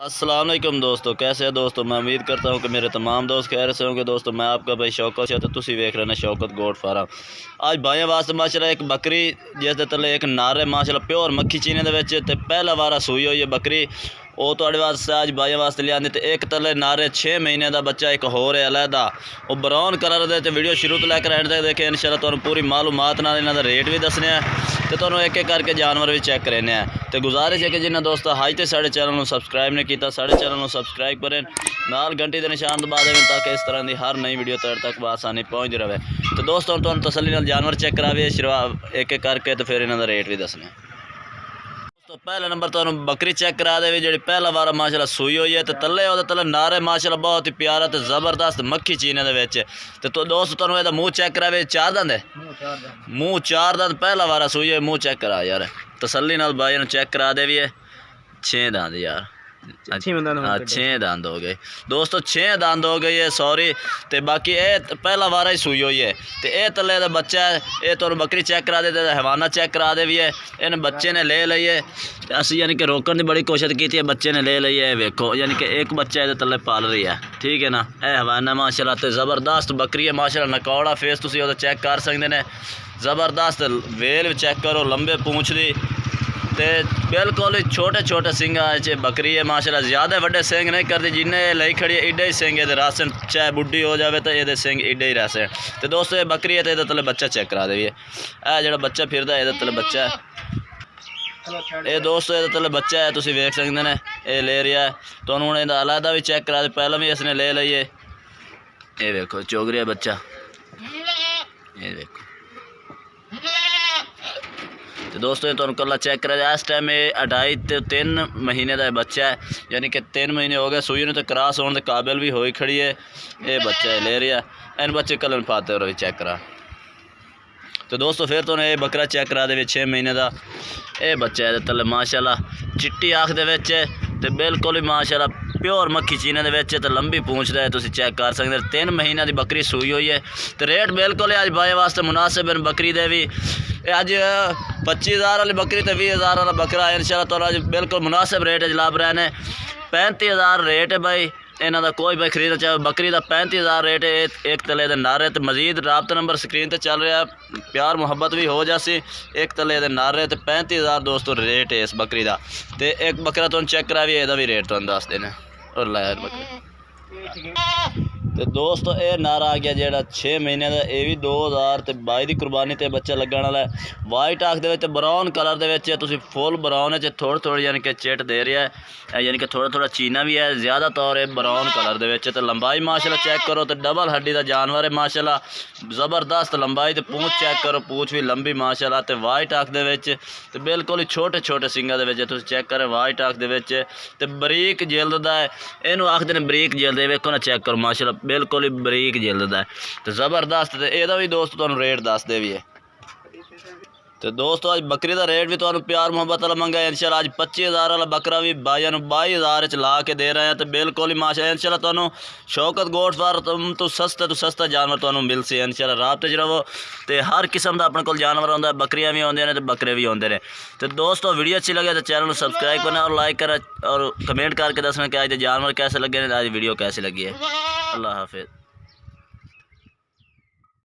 अस्सलाम वालेकुम दोस्तों, कैसे हैं दोस्तों। मैं उम्मीद करता हूं कि मेरे तमाम दोस्त खैर से होंगे। दोस्तों मैं आपका भाई शौकत है, तो तुसी वेख रहे हैं शौकत गोट फार्म। आज भाइयों वास्ते माशाल्लाह एक बकरी जिस तले एक नारे माशाल्लाह प्योर मक्खी चीने दे विच ते पहला वारा सूई हुई है बकरी। वो तुहाडे वास्ते आज भाइयों वास्ते लिया तो एक तले नारे 6 महीने का बच्चा एक होर है अलहदा वो ब्राउन कलर दे। वीडियो शुरू तो लैकर एंड तक देखे इंशाल्लाह तुहानू पूरी मालूमात नाल इन्हां दा रेट भी दसने तो तुहानू एक एक करके जानवर भी चेक करने तो गुजारिश है कि जिन्हें दोस्तों हाई तो साढ़े चैनल को सबसक्राइब नहीं किया साढ़े चैनल को सबसक्राइब करें, नाल घंटी के निशान दबा दें ताकि इस तरह की हर नई वीडियो तक आसानी पहुँच रहे। तो दोस्तों तुहानू तसल्ली नाल जानवर चेक करावे एक एक करके तो फिर इन्हां दा रेट भी दसने। तो पहले नंबर तो बकरी चेक करा दे जी पहला वार माशाल्लाह सूई हुई है तो तले वो तले नारे माशाल्लाह बहुत ही प्यारा तो जबरदस्त मक्खी चीने दे तो दोस्त तुहानू इहदा मूँह चेक करावे। 4 दंद है मूँह 4 दंद पहला वारा सूई है। मूँह चेक करा यार तसल्ली नाल भाई ने चेक करा दे भी है। 6 दंद यार 6 दंद हो गए दोस्तों, 6 दंद हो गई है सॉरी। तो बाकी ये पहला वारा ही सूई हुई है तो ये तले का बच्चा है। ये तो बकरी चेक करा दे हवाना चेक करा दे भी है। इन बच्चे ने ले ली है असी यानी कि रोकने की बड़ी कोशिश की है, बच्चे ने ले ली है। वेखो यानी कि एक बच्चा ये तले पाल रही है, ठीक है ना। यह हवाना माशाल्लाह तो ज़बरदस्त बकरी है माशाल्लाह। नकौड़ा फेस तुम चेक कर सकते हैं, ज़बरदस्त वेल चेक करो, लंबे पूँछ दी ते बिल्कुल ही छोटे छोटे सिंह बकरी है माशाल्लाह। ज़्यादा वड्डे सिंह नहीं करती, जिन्हें लाई खड़ी है एडे ही सिंह ये रासन चाहे बुढ़ी हो जाए तो ये सिंह एडे ही रहसे। तो दोस्तों ये बकरी है तो ये तले बच्चा चेक करा दे। जो बच्चा फिर ये तले बच्चा है। ये दोस्तों ये तले बच्चा है तुम वेख सकते हैं, ये ले रहा है तो हूँ इहदा अलहदा भी चेक करा दे। पहले भी इसने ले ली है, ये देखो चोगरिया बच्चा, ये देखो। तो दोस्तों ये तुम कला चेक करा इस टाइम ये 2.5 ते 3 महीने का बच्चा है, यानी कि 3 महीने हो गए सूई ने तो क्रॉस होने के काबिल भी हो खड़ी है। ये बच्चा है ले रहा है। इन बच्चे कलन पाते और भी चेक करा। तो दोस्तों फिर तो ये बकरा चेक करा दे 6 महीने का। ये बच्चा है तले माशाल्लाह चिट्टी आँख दे तो बिल्कुल ही माशाल्लाह प्योर मक्खी चीने दे तो लंबी पूँछ है, तुम चेक कर सकते। 3 महीने की बकरी सूई हुई है तो रेट बिल्कुल अज भाई वास्ते मुनासिब है बकरी दे भी। अज 25,000 वाली बकरी तो 20,000 वाला बकरा है इंशाल्लाह तो अज बिल्कुल मुनासिब रेट लाभ रहे हैं। 35,000 रेट है भाई इन्हों का, कोई भाई खरीदना चाहे बकरी का 35,000 रेट है। एक तले के नारे तो मजीद राबता नंबर स्क्रीन पर चल रहा है, प्यार मुहब्बत भी हो जासी। एक तले के नारे तो 35,000 दोस्तों रेट है इस बकरी का। तो एक बकरा तुम चेक करा भी यदा भी रेट तुम दस देना और लाया बकरा। तो दोस्तों ये नारा आ गया जो 6 महीने का, यह भी 2022 की कुर्बानी ते बच्चा लगने वाला है। वाइट आँख दे ब्राउन कलर के तुम फुल ब्राउन है थोड़ी थोड़ी यानी कि चिट दे रहा है, यानी कि थोड़ा थोड़ा चीना भी है, ज़्यादा तौर है ब्राउन कलर के। तो लंबाई माशाल्लाह चेक करो तो डबल हड्डी का जानवर है माशाल्लाह, ज़बरदस्त लंबाई। तो पूँछ चेक करो, पूँछ भी लंबी माशाल्लाह। तो वाइट आँख दे बिल्कुल ही छोटे छोटे सिंगा तुम चेक करें वाइट आँख दे तो बरीक जिल्द का है। इनू आखते हैं बरीक जिल्द, वेखो ना चेक करो माशाल्लाह बिल्कुल ही बरीक जिल्द है तो ज़बरदस्त। तो यदा भी दोस्त तुहानू रेट दस दे भी है। तो दोस्तों अज बकरी का रेट भी तुहानू प्यार मुहब्बत वाला मंगा है इंशाल्लाह। अज 25,000 वाला बकरा भी भाइयों 22,000 च ला के दे रहे हैं तो बिल्कुल ही माशाल्लाह इंशाल्लाह तुहानू शौकत गोट फार्म तो सस्ता जानवर तुहानू मिल से इंशाल्लाह। राबते च रहो तो हर किस्म का अपने को जानवर आता है, बकरियाँ भी आउंदियां ने तो बकरे भी आउंदे ने। तो दोस्तों वीडियो अच्छी लगे तो चैनल को सब्सक्राइब करना और लाइक करना और कमेंट करके दसना कि आज जानवर कैसे लगे, आज वीडियो कैसी लगी है। अल्लाह हाफिज़।